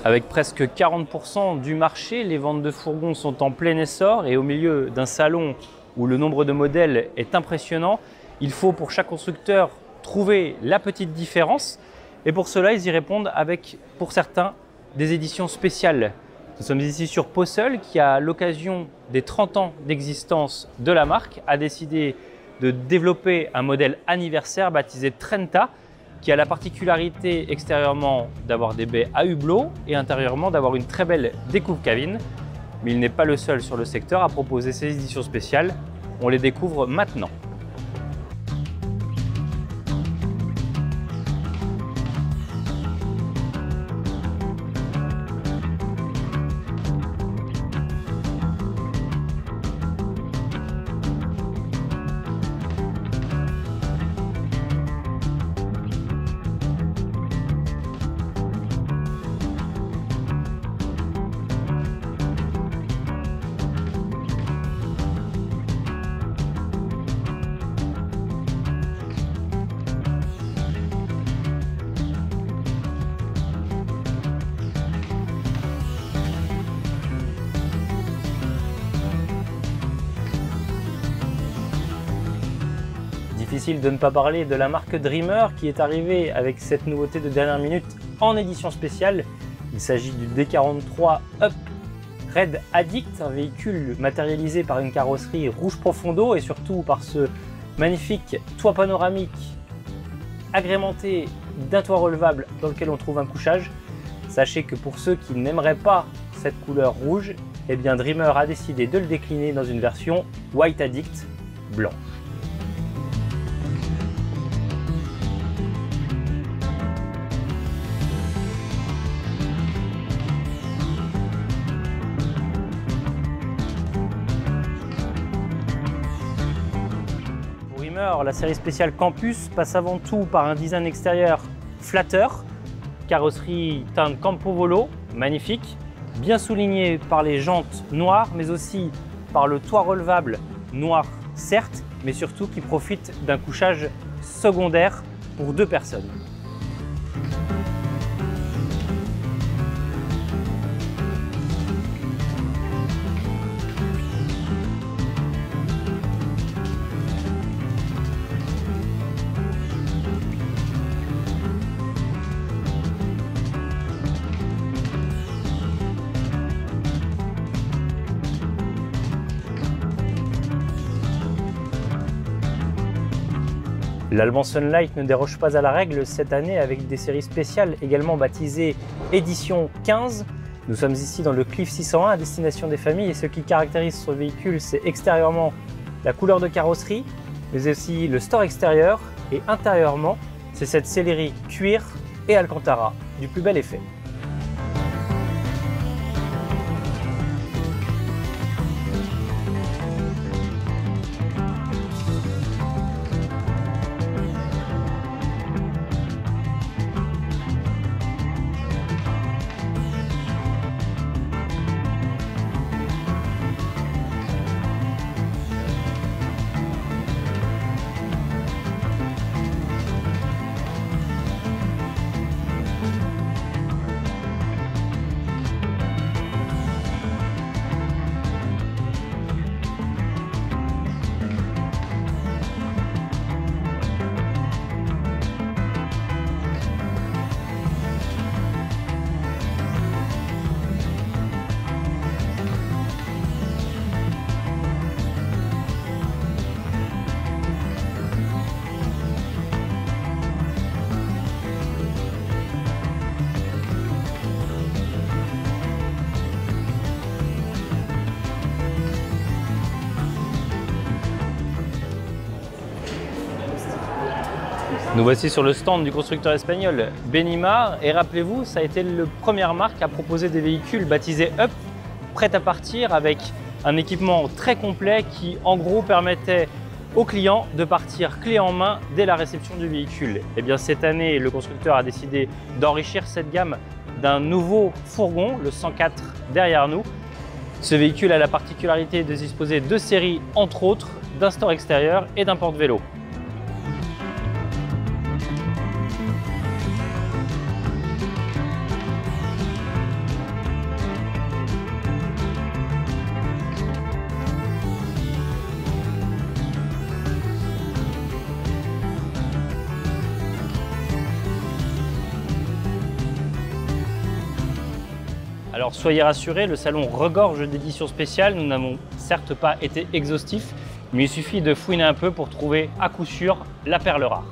Avec presque 40% du marché, les ventes de fourgons sont en plein essor et au milieu d'un salon où le nombre de modèles est impressionnant, il faut pour chaque constructeur trouver la petite différence et pour cela ils y répondent avec, pour certains, des éditions spéciales. Nous sommes ici sur Pössl qui, à l'occasion des 30 ans d'existence de la marque, a décidé de développer un modèle anniversaire baptisé Trenta qui a la particularité extérieurement d'avoir des baies à hublot et intérieurement d'avoir une très belle découpe cabine. Mais il n'est pas le seul sur le secteur à proposer ces éditions spéciales. On les découvre maintenant. Difficile de ne pas parler de la marque Dreamer qui est arrivée avec cette nouveauté de dernière minute en édition spéciale. Il s'agit du D43 Up Red Addict, un véhicule matérialisé par une carrosserie rouge profondo et surtout par ce magnifique toit panoramique agrémenté d'un toit relevable dans lequel on trouve un couchage. Sachez que pour ceux qui n'aimeraient pas cette couleur rouge, eh bien Dreamer a décidé de le décliner dans une version White Addict blanche. La série spéciale Campus passe avant tout par un design extérieur flatteur, carrosserie teinte Campovolo, magnifique, bien souligné par les jantes noires, mais aussi par le toit relevable noir certes, mais surtout qui profite d'un couchage secondaire pour 2 personnes. L'Allemand Sunlight ne déroge pas à la règle cette année avec des séries spéciales également baptisées Édition 15. Nous sommes ici dans le Cliff 601 à destination des familles et ce qui caractérise ce véhicule, c'est extérieurement la couleur de carrosserie, mais aussi le store extérieur et intérieurement, c'est cette sellerie cuir et alcantara du plus bel effet. Nous voici sur le stand du constructeur espagnol Benimar et rappelez-vous, ça a été la première marque à proposer des véhicules baptisés Up, prêts à partir avec un équipement très complet qui en gros permettait aux clients de partir clé en main dès la réception du véhicule. Et bien cette année, le constructeur a décidé d'enrichir cette gamme d'un nouveau fourgon, le 104 derrière nous. Ce véhicule a la particularité de disposer de séries, entre autres, d'un store extérieur et d'un porte-vélo. Alors soyez rassurés, le salon regorge d'éditions spéciales. Nous n'avons certes pas été exhaustifs, mais il suffit de fouiner un peu pour trouver à coup sûr la perle rare.